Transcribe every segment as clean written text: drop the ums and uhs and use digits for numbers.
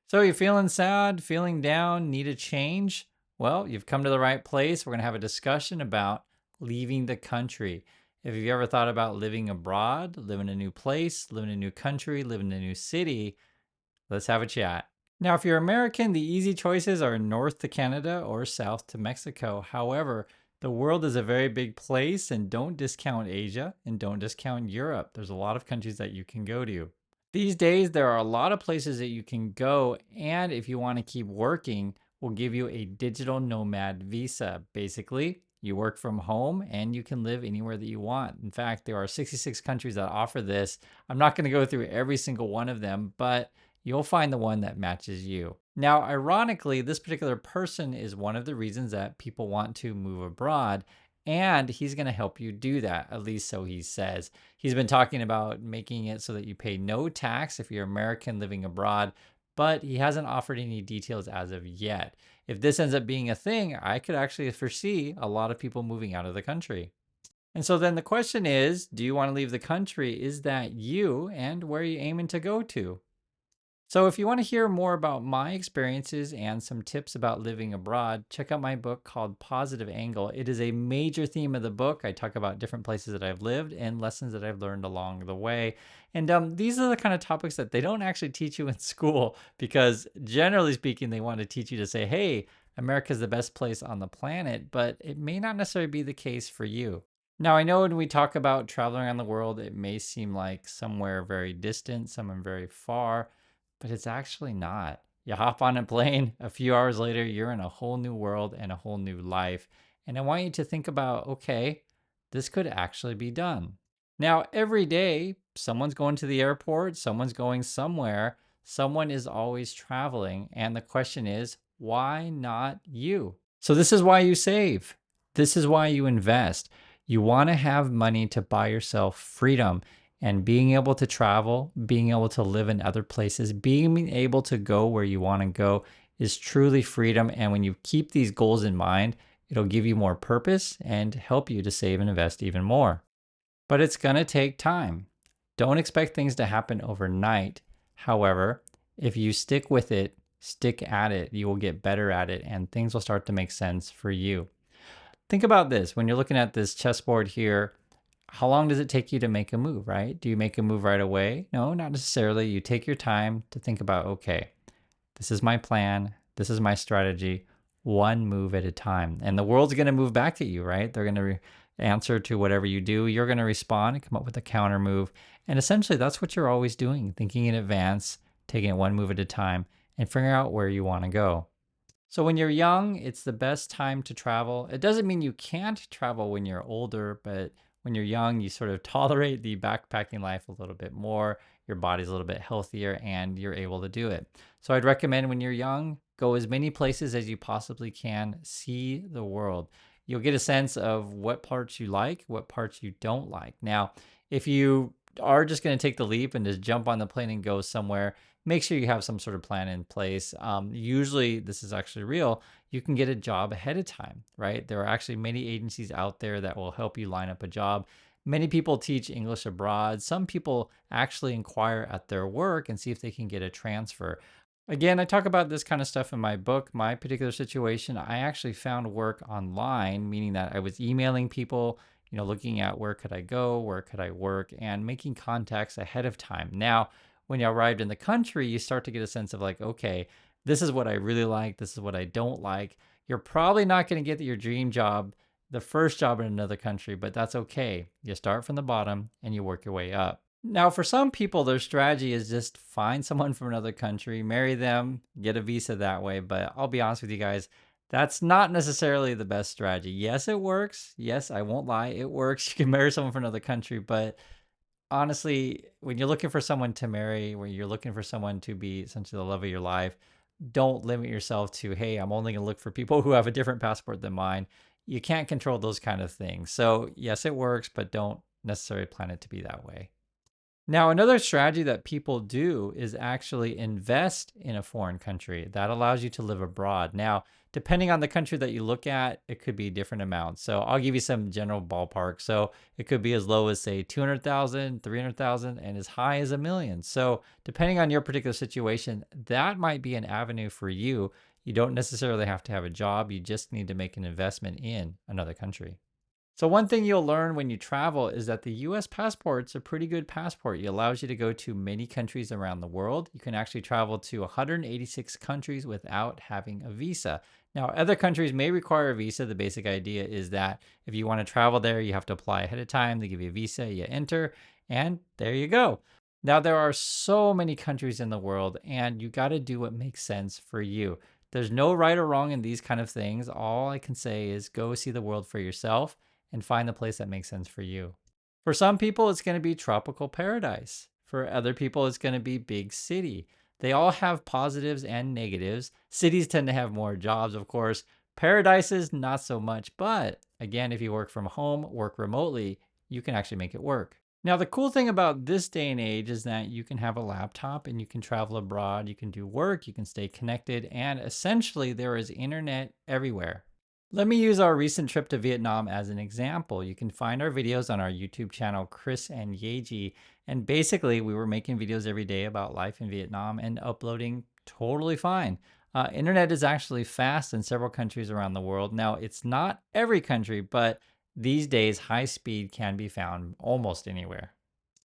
So you're feeling sad, feeling down, need a change? Well, you've come to the right place. We're going to have a discussion about leaving the country. If you've ever thought about living abroad, living in a new place, living in a new country, living in a new city, let's have a chat. Now, if you're American, the easy choices are north to Canada or south to Mexico. However, the world is a very big place, and don't discount Asia and don't discount Europe. There's a lot of countries that you can go to. These days, there are a lot of places that you can go, and if you want to keep working, we'll give you a digital nomad visa. Basically, you work from home and you can live anywhere that you want. In fact, there are 66 countries that offer this. I'm not going to go through every single one of them, but you'll find the one that matches you. Now, ironically, this particular person is one of the reasons that people want to move abroad, and he's going to help you do that, at least so he says. He's been talking about making it so that you pay no tax if you're American living abroad, but he hasn't offered any details as of yet. If this ends up being a thing, I could actually foresee a lot of people moving out of the country. And so then the question is, do you want to leave the country? Is that you? And where are you aiming to go to? So, if you want to hear more about my experiences and some tips about living abroad, check out my book called Positive Angle. It is a major theme of the book. I talk about different places that I've lived and lessons that I've learned along the way. And these are the kind of topics that they don't actually teach you in school because, generally speaking, they want to teach you to say, hey, America's the best place on the planet, but it may not necessarily be the case for you. Now, I know when we talk about traveling around the world, it may seem like somewhere very distant, somewhere very far, but it's actually not. You hop on a plane, a few hours later, you're in a whole new world and a whole new life. And I want you to think about okay, this could actually be done. Now, every day, someone's going to the airport, someone's going somewhere, someone is always traveling. And the question is, why not you? So, this is why you save. This is why you invest. You want to have money to buy yourself freedom and being able to travel, being able to live in other places, being able to go where you want to go is truly freedom. And when you keep these goals in mind, it'll give you more purpose and help you to save and invest even more. But it's going to take time. Don't expect things to happen overnight. However, if you stick with it, stick at it, you will get better at it and things will start to make sense for you. Think about this when you're looking at this chessboard here. How long does it take you to make a move, right? Do you make a move right away? No, not necessarily. You take your time to think about, okay, this is my plan, this is my strategy, one move at a time. And the world's going to move back at you, right? They're going to answer to whatever you do. You're going to respond and come up with a counter move. And essentially, that's what you're always doing, thinking in advance, taking it one move at a time, and figuring out where you want to go. So when you're young, it's the best time to travel. It doesn't mean you can't travel when you're older, but when you're young, you sort of tolerate the backpacking life a little bit more. Your body's a little bit healthier and you're able to do it. So I'd recommend when you're young, go as many places as you possibly can, see the world. You'll get a sense of what parts you like, what parts you don't like. Now, if you are just going to take the leap and just jump on the plane and go somewhere, make sure you have some sort of plan in place. Usually, this is actually real. You can get a job ahead of time, right? There are actually many agencies out there that will help you line up a job. Many people teach English abroad. Some people actually inquire at their work and see if they can get a transfer. Again, I talk about this kind of stuff in my book. My particular situation, I actually found work online, meaning that I was emailing people, looking at where could I go, where could I work, and making contacts ahead of time. Now, when you arrived in the country, you start to get a sense of like, okay, this is what I really like, this is what I don't like. You're probably not going to get your dream job, the first job in another country, but that's okay. You start from the bottom and you work your way up. Now, for some people, their strategy is just find someone from another country, marry them, get a visa that way. But I'll be honest with you guys, that's not necessarily the best strategy. Yes, it works. Yes, I won't lie, it works. You can marry someone from another country, but honestly, when you're looking for someone to marry, when you're looking for someone to be essentially the love of your life, don't limit yourself to, hey, I'm only going to look for people who have a different passport than mine. You can't control those kind of things. So, yes, it works, but don't necessarily plan it to be that way. Now, another strategy that people do is actually invest in a foreign country. That allows you to live abroad. Now, depending on the country that you look at, it could be different amounts. So I'll give you some general ballpark. So it could be as low as say 200,000, 300,000, and as high as 1 million. So depending on your particular situation, that might be an avenue for you. You don't necessarily have to have a job. You just need to make an investment in another country. So one thing you'll learn when you travel is that the US passport's a pretty good passport. It allows you to go to many countries around the world. You can actually travel to 186 countries without having a visa. Now, other countries may require a visa. The basic idea is that if you want to travel there, you have to apply ahead of time. They give you a visa, you enter, and there you go. Now, there are so many countries in the world, and you got to do what makes sense for you. There's no right or wrong in these kind of things. All I can say is go see the world for yourself and find the place that makes sense for you. For some people, it's going to be tropical paradise. For other people, it's going to be big city. They all have positives and negatives. Cities tend to have more jobs, of course. Paradises, not so much. But again, if you work from home, work remotely, you can actually make it work. Now, the cool thing about this day and age is that you can have a laptop and you can travel abroad, you can do work, you can stay connected, and essentially there is internet everywhere. Let me use our recent trip to Vietnam as an example. You can find our videos on our YouTube channel, Chris and Yeji. And basically, we were making videos every day about life in Vietnam and uploading totally fine. Internet is actually fast in several countries around the world. Now, it's not every country, but these days, high speed can be found almost anywhere.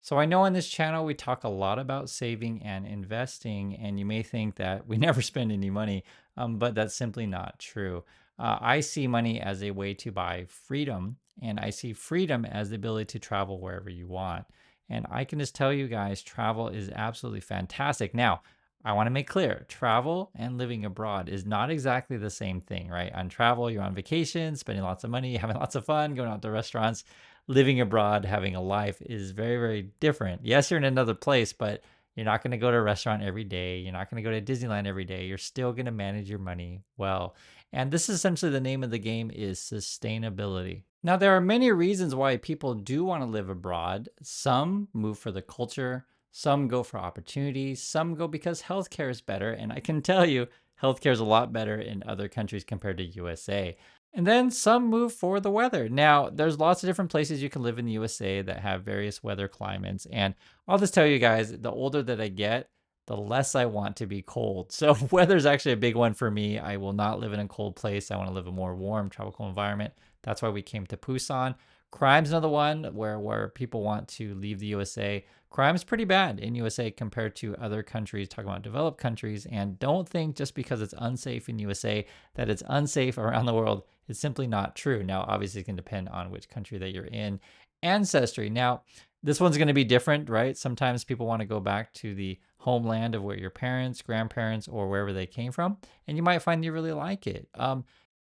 So I know on this channel we talk a lot about saving and investing, and you may think that we never spend any money, but that's simply not true. I see money as a way to buy freedom, and I see freedom as the ability to travel wherever you want. And I can just tell you guys, travel is absolutely fantastic. Now, I want to make clear, travel and living abroad is not exactly the same thing, right? On travel, you're on vacation, spending lots of money, having lots of fun, going out to restaurants. Living abroad, having a life is very, very different. Yes, you're in another place, but you're not going to go to a restaurant every day. You're not going to go to Disneyland every day. You're still going to manage your money well. And this is essentially the name of the game is sustainability. Now, there are many reasons why people do want to live abroad. Some move for the culture, some go for opportunities, some go because healthcare is better. And I can tell you, healthcare is a lot better in other countries compared to USA. And then some move for the weather. Now, there's lots of different places you can live in the USA that have various weather climates. And I'll just tell you guys, the older that I get, the less I want to be cold. So weather is actually a big one for me. I will not live in a cold place. I want to live in a more warm tropical environment. That's why we came to Busan. Crime's another one where people want to leave the USA. Crime's pretty bad in USA compared to other countries, talking about developed countries. And don't think just because it's unsafe in USA that it's unsafe around the world. It's simply not true. Now, obviously, it can depend on which country that you're in. Ancestry. Now, this one's going to be different, right? Sometimes people want to go back to the homeland of where your parents, grandparents, or wherever they came from, and you might find you really like it.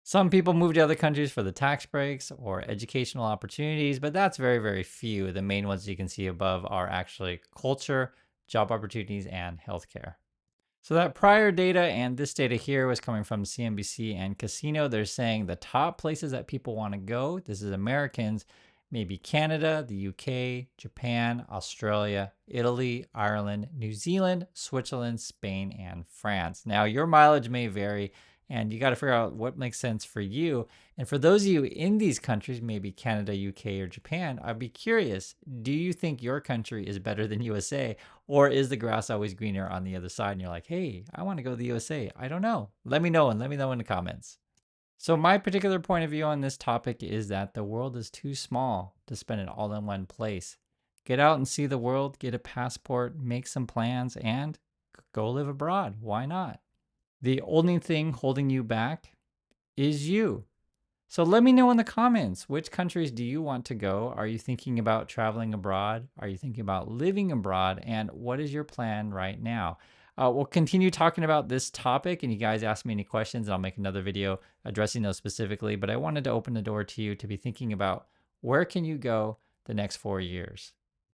Some people move to other countries for the tax breaks or educational opportunities, but that's very, very few. The main ones you can see above are actually culture, job opportunities, and healthcare. So that prior data and this data here was coming from CNBC and Casino. They're saying the top places that people want to go, this is Americans, maybe Canada, the UK, Japan, Australia, Italy, Ireland, New Zealand, Switzerland, Spain, and France. Now, your mileage may vary, and you got to figure out what makes sense for you. And for those of you in these countries, maybe Canada, UK, or Japan, I'd be curious, do you think your country is better than USA? Or is the grass always greener on the other side? And you're like, hey, I want to go to the USA. I don't know. Let me know, and let me know in the comments. So my particular point of view on this topic is that the world is too small to spend it all in one place. Get out and see the world, get a passport, make some plans, and go live abroad. Why not? The only thing holding you back is you. So let me know in the comments, which countries do you want to go? Are you thinking about traveling abroad? Are you thinking about living abroad? And what is your plan right now? We'll continue talking about this topic, and you guys ask me any questions, and I'll make another video addressing those specifically. But I wanted to open the door to you to be thinking about where can you go the next 4 years?